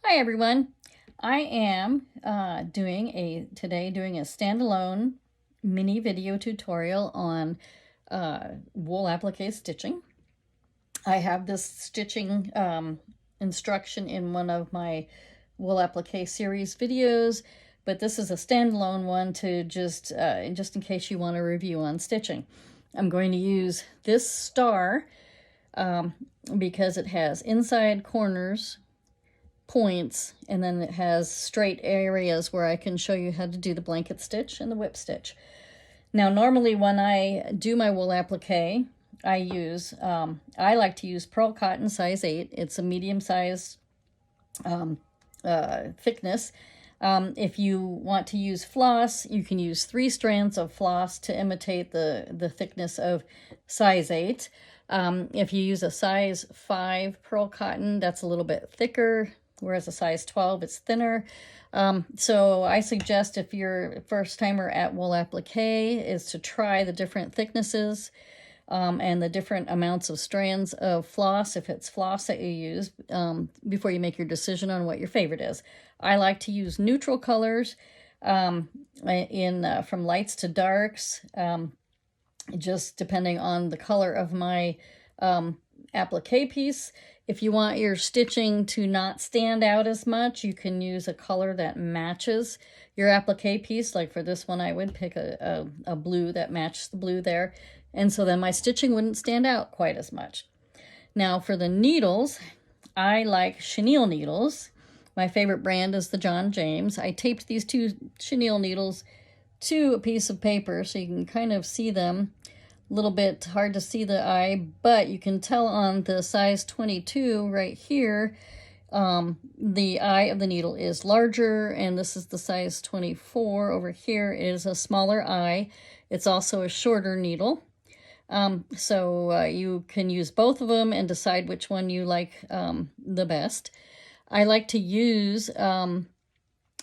Hi everyone. I am today doing a standalone mini video tutorial on wool applique stitching. I have this stitching instruction in one of my wool applique series videos, but this is a standalone one to just in case you want a review on stitching. I'm going to use this star because it has inside corners, points, and then it has straight areas where I can show you how to do the blanket stitch and the whip stitch. Now normally when I do my wool applique, I like to use pearl cotton size 8. It's a medium size thickness. If you want to use floss, you can use 3 strands of floss to imitate the thickness of size 8. If you use a size 5 pearl cotton, that's a little bit thicker, whereas a size 12, it's thinner. So I suggest if you're a first timer at wool applique is to try the different thicknesses and the different amounts of strands of floss, if it's floss that you use, before you make your decision on what your favorite is. I like to use neutral colors from lights to darks, just depending on the color of my applique piece. If you want your stitching to not stand out as much, you can use a color that matches your applique piece. Like for this one, I would pick a blue that matches the blue there. And so then my stitching wouldn't stand out quite as much. Now for the needles, I like chenille needles. My favorite brand is the John James. I taped these 2 chenille needles to a piece of paper so you can kind of see them. A little bit hard to see the eye, but you can tell on the size 22 right here, the eye of the needle is larger, and this is the size 24 over here is a smaller eye. It's also a shorter needle. So you can use both of them and decide which one you like the best. I like to use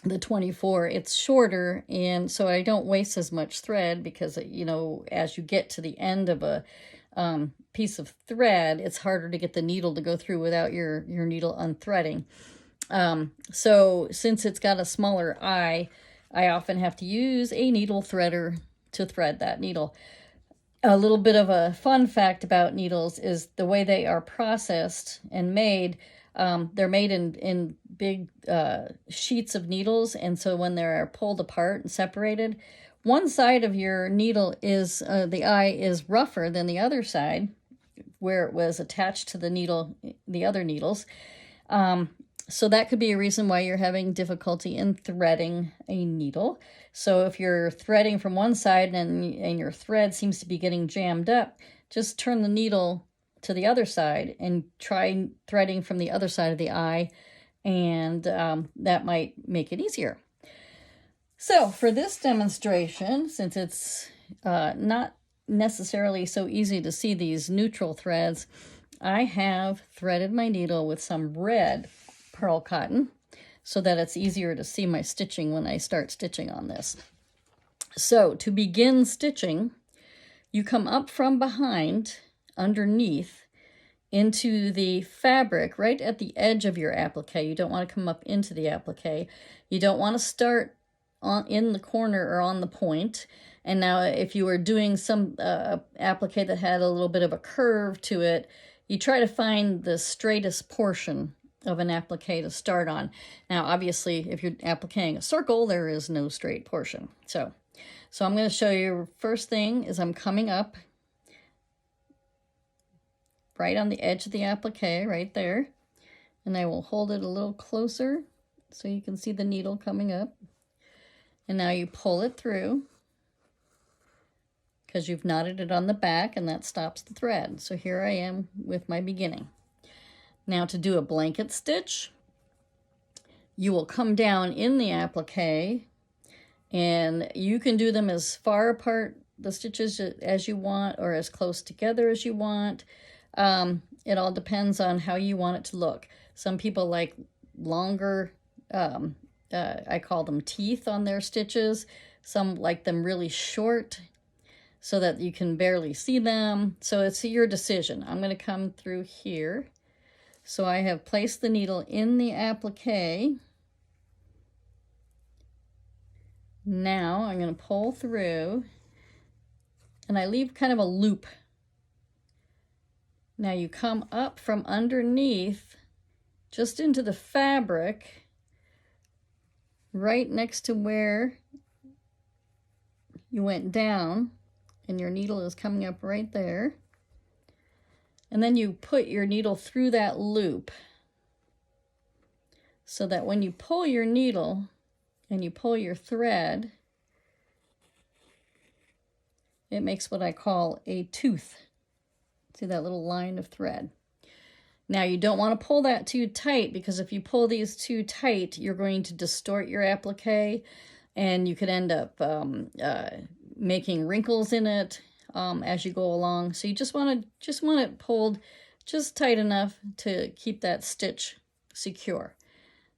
the 24. It's shorter, and so I don't waste as much thread because, you know, as you get to the end of a piece of thread, it's harder to get the needle to go through without your needle unthreading. So since it's got a smaller eye, I often have to use a needle threader to thread that needle. A little bit of a fun fact about needles is the way they are processed and made. They're made in big sheets of needles, and so when they're pulled apart and separated, one side of your needle is, the eye is rougher than the other side, where it was attached to the needle, the other needles. So that could be a reason why you're having difficulty in threading a needle. So if you're threading from one side and your thread seems to be getting jammed up, just turn the needle to the other side and try threading from the other side of the eye, and that might make it easier. So for this demonstration, since it's not necessarily so easy to see these neutral threads, I have threaded my needle with some red pearl cotton so that it's easier to see my stitching when I start stitching on this. So to begin stitching, you come up from behind, underneath, into the fabric right at the edge of your applique. You don't want to come up into the applique. You don't want to start in the corner or on the point. And now if you were doing some applique that had a little bit of a curve to it, you try to find the straightest portion of an applique to start on. Now obviously if you're appliquing a circle, there is no straight portion. So I'm going to show you, first thing is I'm coming up right on the edge of the applique, right there. And I will hold it a little closer so you can see the needle coming up. And now you pull it through because you've knotted it on the back, and that stops the thread. So here I am with my beginning. Now to do a blanket stitch, you will come down in the applique, and you can do them as far apart, the stitches, as you want, or as close together as you want. It all depends on how you want it to look. Some people like longer, I call them teeth on their stitches. Some like them really short so that you can barely see them. So it's your decision. I'm going to come through here. So I have placed the needle in the applique. Now I'm going to pull through, and I leave kind of a loop. Now you come up from underneath just into the fabric, right next to where you went down, and your needle is coming up right there. And then you put your needle through that loop so that when you pull your needle and you pull your thread, it makes what I call a tooth. See that little line of thread? Now you don't want to pull that too tight, because if you pull these too tight, you're going to distort your applique, and you could end up making wrinkles in it as you go along. So you just want it pulled just tight enough to keep that stitch secure.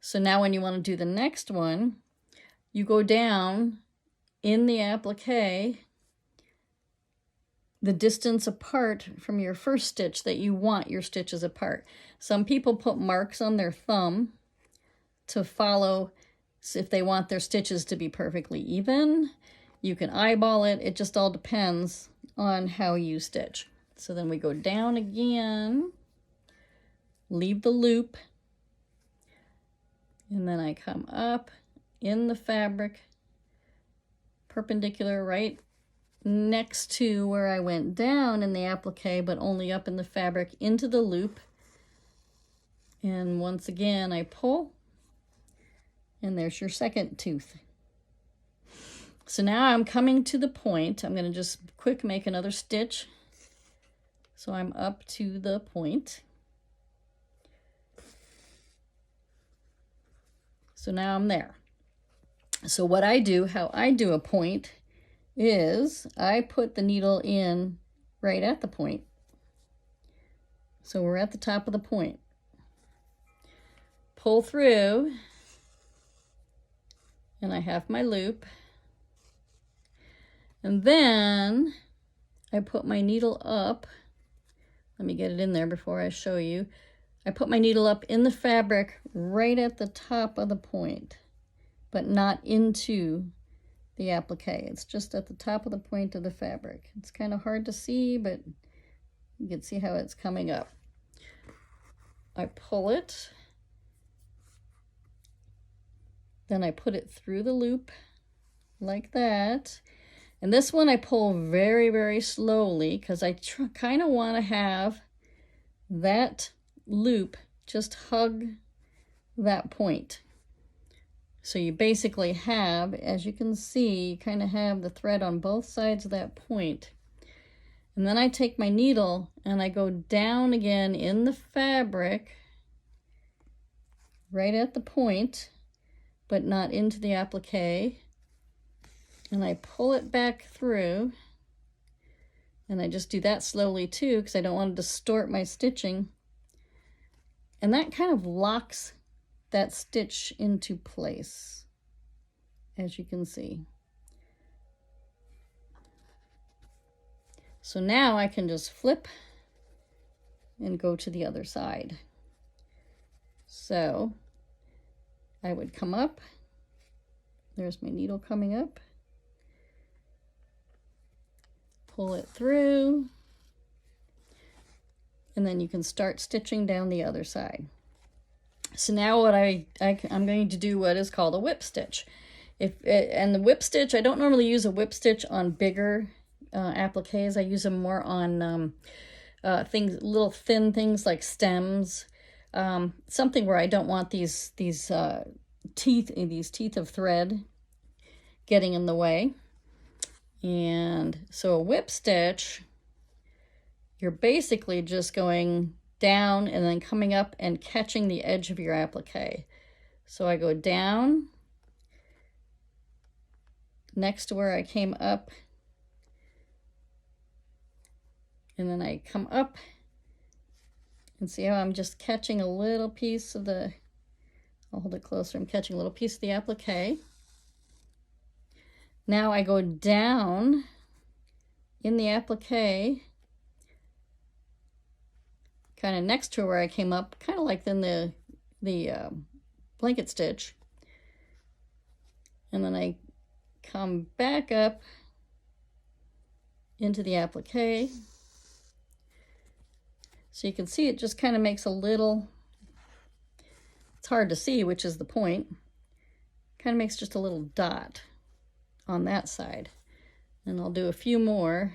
So now when you want to do the next one, you go down in the applique the distance apart from your first stitch that you want your stitches apart. Some people put marks on their thumb to follow if they want their stitches to be perfectly even. You can eyeball it. It just all depends on how you stitch. So then we go down again, leave the loop, and then I come up in the fabric, perpendicular, right next to where I went down in the applique, but only up in the fabric, into the loop. And once again, I pull, and there's your second tooth. So now I'm coming to the point. I'm going to just quick make another stitch. So I'm up to the point. So now I'm there. So what I do, how I do a point, is I put the needle in right at the point. So we're at the top of the point. Pull through, and I have my loop. And then I put my needle up. Let me get it in there before I show you. I put my needle up in the fabric right at the top of the point, but not into the applique. It's just at the top of the point of the fabric. It's kind of hard to see, but you can see how it's coming up. I pull it, then I put it through the loop like that. And this one I pull very, very slowly, because I kind of want to have that loop just hug that point. So you basically have, as you can see, you kind of have the thread on both sides of that point. And then I take my needle and I go down again in the fabric, right at the point, but not into the applique. And I pull it back through, and I just do that slowly too, because I don't want to distort my stitching. And that kind of locks that stitch into place, as you can see. So now I can just flip and go to the other side. So I would come up, there's my needle coming up, pull it through, and then you can start stitching down the other side. So now what I'm going to do what is called a whip stitch. And the whip stitch, I don't normally use a whip stitch on bigger appliques. I use them more on little thin things like stems, something where I don't want these teeth of thread getting in the way. And so a whip stitch, you're basically just going down and then coming up and catching the edge of your applique. So I go down next to where I came up, and then I come up, and see how I'm just catching a little piece of the, I'll hold it closer, I'm catching a little piece of the applique. Now I go down in the applique, kind of next to where I came up, kind of like in the blanket stitch. And then I come back up into the applique. So you can see it just kind of makes a little, it's hard to see, which is the point. Kind of makes just a little dot on that side. And I'll do a few more.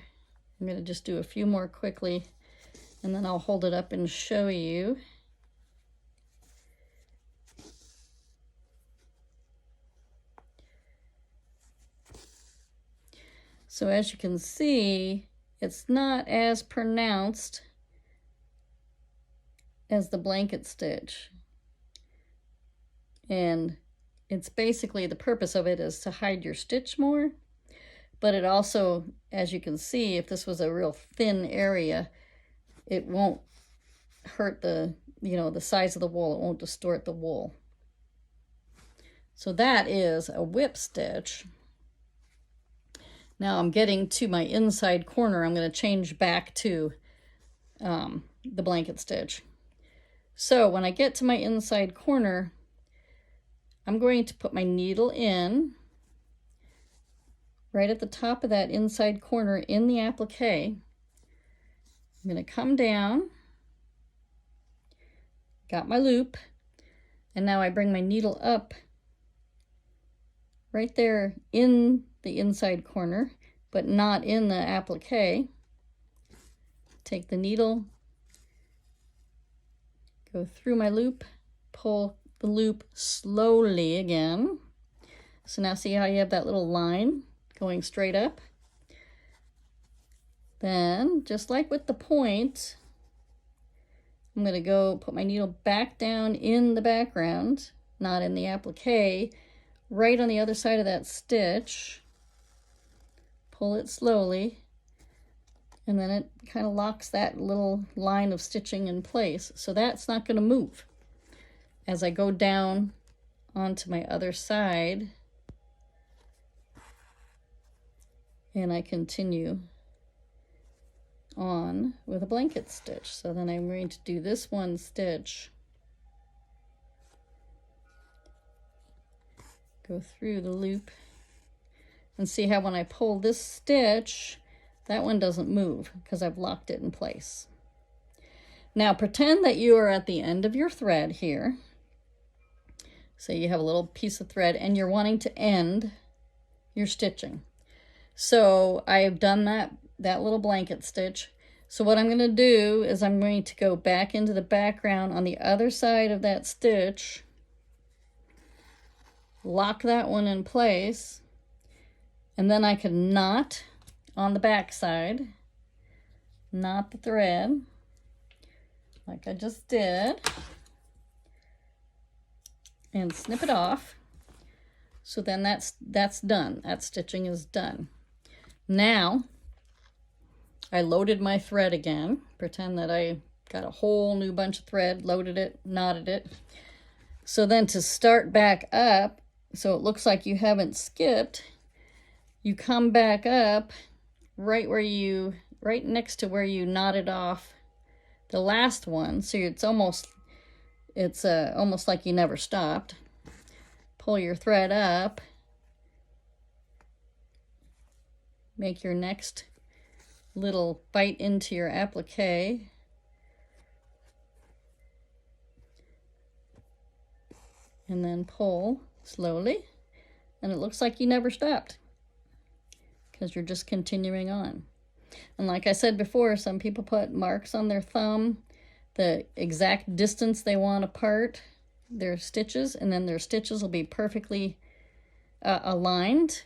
I'm going to just do a few more quickly, and then I'll hold it up and show you. So as you can see, it's not as pronounced as the blanket stitch. And it's basically, the purpose of it is to hide your stitch more, but it also, as you can see, if this was a real thin area, it won't hurt the, the size of the wool. It won't distort the wool. So that is a whip stitch. Now I'm getting to my inside corner. I'm going to change back to the blanket stitch. So when I get to my inside corner, I'm going to put my needle in right at the top of that inside corner in the applique. I'm going to come down, got my loop, and now I bring my needle up right there in the inside corner, but not in the applique. Take the needle, go through my loop, pull the loop slowly again. So now see how you have that little line going straight up? Then, just like with the point, I'm going to go put my needle back down in the background, not in the applique, right on the other side of that stitch. Pull it slowly, and then it kind of locks that little line of stitching in place. So that's not going to move. As I go down onto my other side, and I continue on with a blanket stitch. So then I'm going to do this one stitch, go through the loop, and see how when I pull this stitch, that one doesn't move because I've locked it in place. Now pretend that you are at the end of your thread here. So you have a little piece of thread and you're wanting to end your stitching. So I've done that little blanket stitch. So what I'm going to do is I'm going to go back into the background on the other side of that stitch, lock that one in place, and then I can knot on the back side, knot the thread like I just did, and snip it off. So then that's done. That stitching is done. Now I loaded my thread again. Pretend that I got a whole new bunch of thread, loaded it, knotted it. So then to start back up, so it looks like you haven't skipped, you come back up right next to where you knotted off the last one. So it's almost like you never stopped. Pull your thread up, make your next little bite into your applique, and then pull slowly, and it looks like you never stopped because you're just continuing on. And like I said before, some people put marks on their thumb, the exact distance they want apart their stitches, and then their stitches will be perfectly aligned.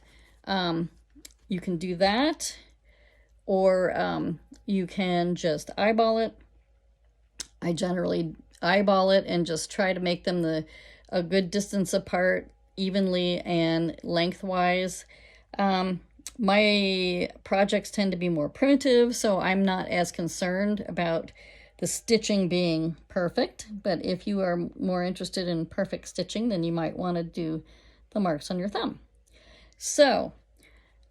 You can do that, or you can just eyeball it. I generally eyeball it and just try to make them a good distance apart, evenly and lengthwise. My projects tend to be more primitive, so I'm not as concerned about the stitching being perfect. But if you are more interested in perfect stitching, then you might want to do the marks on your thumb. So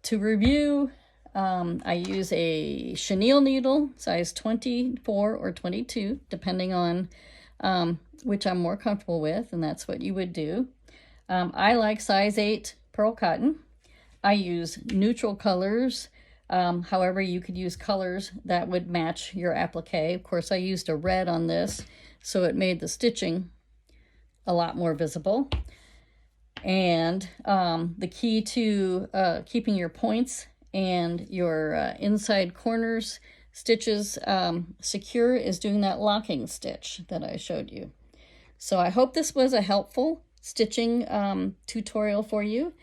to review I use a chenille needle, size 24 or 22, depending on which I'm more comfortable with, and that's what you would do. I like size 8 pearl cotton. I use neutral colors. However, you could use colors that would match your applique. Of course, I used a red on this, so it made the stitching a lot more visible. And the key to keeping your points and your inside corners stitches secure is doing that locking stitch that I showed you. So I hope this was a helpful stitching tutorial for you,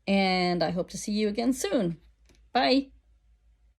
and I hope to see you again soon. Bye.